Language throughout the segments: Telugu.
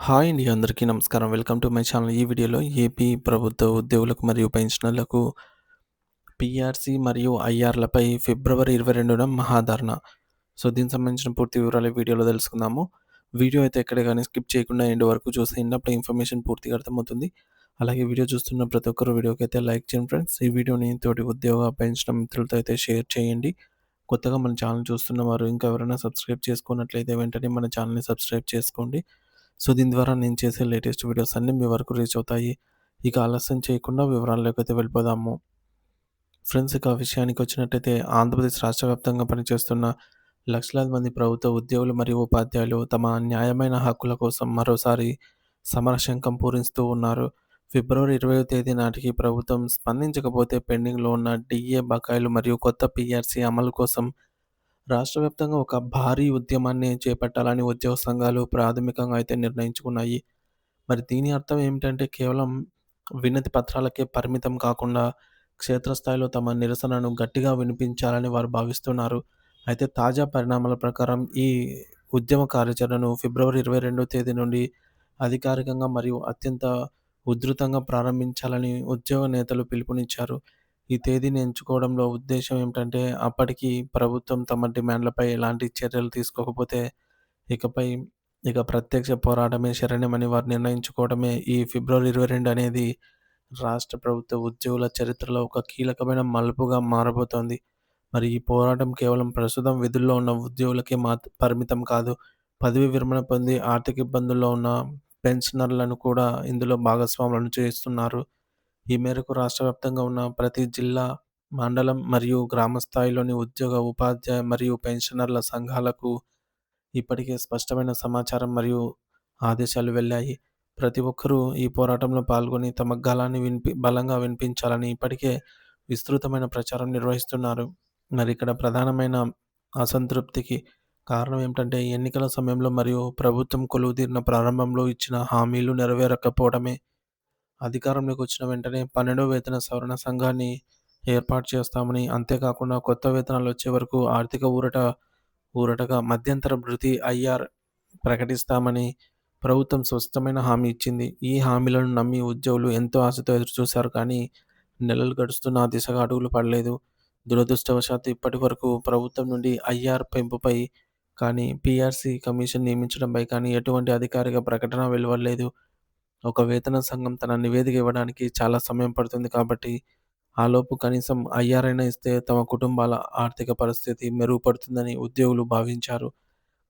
హాయ్ అండి. అందరికీ నమస్కారం. Welcome to my channel. ఈ వీడియోలో ఏపీ ప్రభుత్వ ఉద్యోగులకు మరియు పెన్షనర్లకు పీఆర్సీ మరియు ఐఆర్‌లపై ఫిబ్రవరి 22న మహాధరణ. దీనికి సంబంధించిన పూర్తి వివరాలు ఈ వీడియోలో తెలుసుకుందాము. వీడియో అయితే ఎక్కడ గాని స్కిప్ చేయకుండా ఎండ్ వరకు చూసేయండి. అప్పుడే ఇన్ఫర్మేషన్ పూర్తిగా అర్థమవుతుంది. అలాగే వీడియో చూస్తున్న ప్రతి ఒక్కరు వీడియోకైతే లైక్ చేయండి ఫ్రెండ్స్. ఈ వీడియోని తోటి ఉద్యోగ, పెన్షన్ మిత్రులతో అయితే షేర్ చేయండి. కొత్తగా మన ఛానల్ చూస్తున్న వారు ఇంకా ఎవరైనా సబ్స్క్రైబ్ చేసుకున్నట్లయితే వెంటనే మన ఛానల్‌ని సబ్స్క్రైబ్ చేసుకోండి. దీని ద్వారా నేను చేసే లేటెస్ట్ వీడియోస్ అన్నీ మీ వరకు రీచ్ అవుతాయి. ఇక ఆలస్యం చేయకుండా వివరాల్లోకైతే వెళ్ళిపోదాము. ఫ్రెండ్స్, ఇక విషయానికొచ్చినట్టయితే ఆంధ్రప్రదేశ్ రాష్ట్ర వ్యాప్తంగా పనిచేస్తున్న లక్షలాది మంది ప్రభుత్వ ఉద్యోగులు మరియు ఉపాధ్యాయులు తమ న్యాయమైన హక్కుల కోసం మరోసారి సమరశంఖం పూరిస్తూ ఉన్నారు. ఫిబ్రవరి 20వ తేదీ నాటికి ప్రభుత్వం స్పందించకపోతే పెండింగ్‌లో ఉన్న డీఏ బకాయిలు మరియు కొత్త పీఆర్సీ అమలు కోసం రాష్ట్ర వ్యాప్తంగా ఒక భారీ ఉద్యమాన్ని చేపట్టాలని ఉద్యోగ సంఘాలు ప్రాథమికంగా అయితే నిర్ణయించుకున్నాయి. మరి దీని అర్థం ఏమిటంటే కేవలం వినతి పత్రాలకే పరిమితం కాకుండా క్షేత్రస్థాయిలో తమ నిరసనను గట్టిగా వినిపించాలని వారు భావిస్తున్నారు. అయితే తాజా పరిణామాల ప్రకారం ఈ ఉద్యమ కార్యాచరణను ఫిబ్రవరి 22వ తేదీ నుండి అధికారికంగా మరియు అత్యంత ఉధృతంగా ప్రారంభించాలని ఉద్యోగ నేతలు పిలుపునిచ్చారు. ఈ తేదీని ఎంచుకోవడంలో ఉద్దేశ్యం ఏమిటంటే అప్పటికి ప్రభుత్వం తమ డిమాండ్లపై ఎలాంటి చర్యలు తీసుకోకపోతే ఇకపై ప్రత్యక్ష పోరాటమే శరణ్యమని వారు నిర్ణయించుకోవడమే ఈ ఫిబ్రవరి 22 అనేది రాష్ట్ర ప్రభుత్వ ఉద్యోగుల చరిత్రలో ఒక కీలకమైన మలుపుగా మారబోతోంది. మరి ఈ పోరాటం కేవలం ప్రస్తుతం విధుల్లో ఉన్న ఉద్యోగులకే పరిమితం కాదు. పదవీ విరమణ పొంది ఆర్థిక ఇబ్బందుల్లో ఉన్న పెన్షనర్లను కూడా ఇందులో భాగస్వాములను చేస్తున్నారు. ఈ మేరకు రాష్ట్ర వ్యాప్తంగా ఉన్న ప్రతి జిల్లా, మండలం మరియు గ్రామ స్థాయిలోని ఉద్యోగ, ఉపాధ్యాయ మరియు పెన్షనర్ల సంఘాలకు ఇప్పటికే స్పష్టమైన సమాచారం మరియు ఆదేశాలు వెళ్ళాయి. ప్రతి ఒక్కరూ ఈ పోరాటంలో పాల్గొని తమ గళాన్ని బలంగా వినిపించాలని ఇప్పటికే విస్తృతమైన ప్రచారం నిర్వహిస్తున్నారు. మరి ఇక్కడ ప్రధానమైన అసంతృప్తికి కారణం ఏమిటంటే ఎన్నికల సమయంలో మరియు ప్రభుత్వం కొలువుదీరిన ప్రారంభంలో ఇచ్చిన హామీలు నెరవేరకపోవడమే. అధికారంలోకి వచ్చిన వెంటనే 12వ వేతన సవరణ సంఘాన్ని ఏర్పాటు చేస్తామని, అంతేకాకుండా కొత్త వేతనాలు వచ్చే వరకు ఆర్థిక ఊరటగా మధ్యంతర భృతి ఐఆర్ ప్రకటిస్తామని ప్రభుత్వం స్పష్టమైన హామీ ఇచ్చింది. ఈ హామీలను నమ్మి ఉద్యోగులు ఎంతో ఆశతో ఎదురుచూశారు. కానీ నెలలు గడుస్తున్నా ఆ దిశగా అడుగులు పడలేదు. దురదృష్టవశాత్తు ఇప్పటి వరకు ప్రభుత్వం నుండి ఐఆర్ పెంపుపై కానీ, పీఆర్సీ కమిషన్ నియమించడంపై కానీ ఎటువంటి అధికారిక ప్రకటన వెలువడలేదు. ఒక వేతన సంఘం తన నివేదిక ఇవ్వడానికి చాలా సమయం పడుతుంది కాబట్టి, ఆలోపు కనీసం ఐఆర్ అయినా ఇస్తే తమ కుటుంబాల ఆర్థిక పరిస్థితి మెరుగుపడుతుందని ఉద్యోగులు భావించారు.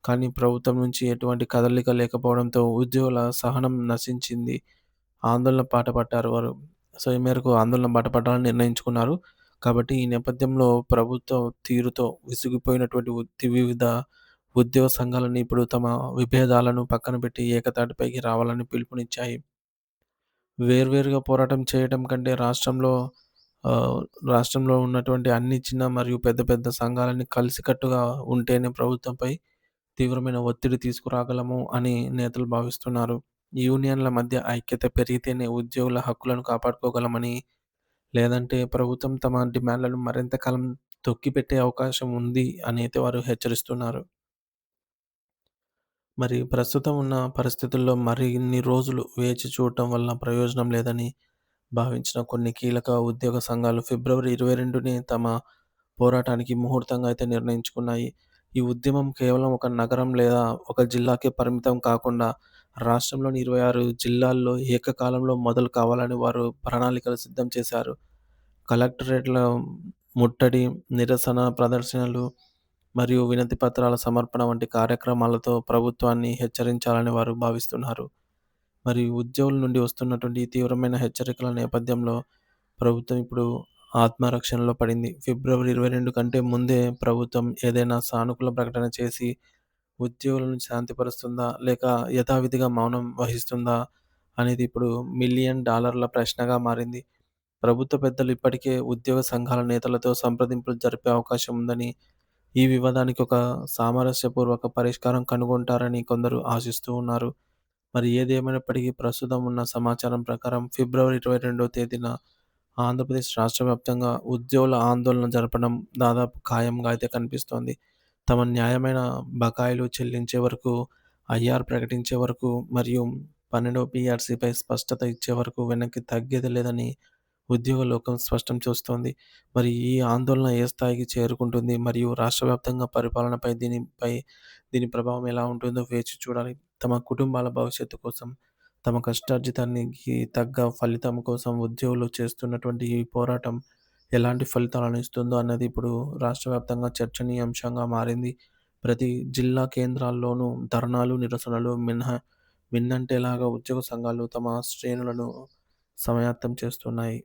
కానీ ప్రభుత్వం నుంచి ఎటువంటి కదలిక లేకపోవడంతో ఉద్యోగుల సహనం నశించింది. ఆందోళన బాట పట్టారు వారు. ఈ మేరకు ఆందోళన బాట పట్టాలని నిర్ణయించుకున్నారు. కాబట్టి ఈ నేపథ్యంలో ప్రభుత్వ తీరుతో విసిగిపోయినటువంటి వివిధ ఉద్యోగ సంఘాలన్నీ ఇప్పుడు తమ విభేదాలను పక్కన పెట్టి ఏకతాటిపైకి రావాలని పిలుపునిచ్చాయి. వేర్వేరుగా పోరాటం చేయటం కంటే ఆహ్, రాష్ట్రంలో ఉన్నటువంటి అన్ని చిన్న మరియు పెద్ద పెద్ద సంఘాలన్నీ కలిసికట్టుగా ఉంటేనే ప్రభుత్వంపై తీవ్రమైన ఒత్తిడి తీసుకురాగలము అని నేతలు భావిస్తున్నారు. యూనియన్ల మధ్య ఐక్యత పెరిగితేనే ఉద్యోగుల హక్కులను కాపాడుకోగలమని, లేదంటే ప్రభుత్వం తమ డిమాండ్లను మరింత కాలం తొక్కిపెట్టే అవకాశం ఉంది అని అయితే వారు హెచ్చరిస్తున్నారు. మరి ప్రస్తుతం ఉన్న పరిస్థితుల్లో మరిన్ని రోజులు వేచి చూడటం వలన ప్రయోజనం లేదని భావించిన కొన్ని కీలక ఉద్యోగ సంఘాలు ఫిబ్రవరి 22ని తమ పోరాటానికి ముహూర్తంగా అయితే నిర్ణయించుకున్నాయి. ఈ ఉద్యమం కేవలం ఒక నగరం లేదా ఒక జిల్లాకే పరిమితం కాకుండా రాష్ట్రంలోని 26 జిల్లాల్లో ఏకకాలంలో మొదలు కావాలని వారు ప్రణాళికలు సిద్ధం చేశారు. కలెక్టరేట్ల ముట్టడి, నిరసన ప్రదర్శనలు మరియు వినతి పత్రాల సమర్పణ వంటి కార్యక్రమాలతో ప్రభుత్వాన్ని హెచ్చరించాలని వారు భావిస్తున్నారు. మరియు ఉద్యోగుల నుండి వస్తున్నటువంటి ఈ తీవ్రమైన హెచ్చరికల నేపథ్యంలో ప్రభుత్వం ఇప్పుడు ఆత్మరక్షణలో పడింది. ఫిబ్రవరి 22 కంటే ముందే ప్రభుత్వం ఏదైనా సానుకూల ప్రకటన చేసి ఉద్యోగులను శాంతిపరుస్తుందా? లేక యథావిధిగా మౌనం వహిస్తుందా? అనేది ఇప్పుడు మిలియన్ డాలర్ల ప్రశ్నగా మారింది. ప్రభుత్వ పెద్దలు ఇప్పటికే ఉద్యోగ సంఘాల నేతలతో సంప్రదింపులు జరిపే అవకాశం ఉందని, ఈ వివాదానికి ఒక సామరస్యపూర్వక పరిష్కారం కనుగొంటారని కొందరు ఆశిస్తూ ఉన్నారు. మరి ఏదేమైనప్పటికీ ప్రస్తుతం ఉన్న సమాచారం ప్రకారం ఫిబ్రవరి 22వ తేదీన ఆంధ్రప్రదేశ్ రాష్ట్ర వ్యాప్తంగా ఉద్యోగుల ఆందోళన జరపడం దాదాపు ఖాయంగా అయితే కనిపిస్తోంది. తమ న్యాయమైన బకాయిలు చెల్లించే వరకు ఐఆర్ ప్రకటించే వరకు మరియు 12వ పీఆర్సీపై స్పష్టత ఇచ్చే వరకు వెనక్కి తగ్గేది లేదని ఉద్యోగ లోకం స్పష్టం చేస్తోంది. మరి ఈ ఆందోళన ఏ స్థాయికి చేరుకుంటుంది? మరియు రాష్ట్ర వ్యాప్తంగా పరిపాలనపై దీని ప్రభావం ఎలా ఉంటుందో వేచి చూడాలి. తమ కుటుంబాల భవిష్యత్తు కోసం, తమ కష్టార్జితానికి తగ్గ ఫలితం కోసం ఉద్యోగులు చేస్తున్నటువంటి ఈ పోరాటం ఎలాంటి ఫలితాలను ఇస్తుందో అన్నది ఇప్పుడు రాష్ట్ర వ్యాప్తంగా చర్చనీయాంశంగా మారింది. ప్రతి జిల్లా కేంద్రాల్లోనూ ధర్నాలు, నిరసనలు మిన్నంటేలాగా ఉద్యోగ సంఘాలు తమ శ్రేణులను సమాయత్తం చేస్తున్నాయి.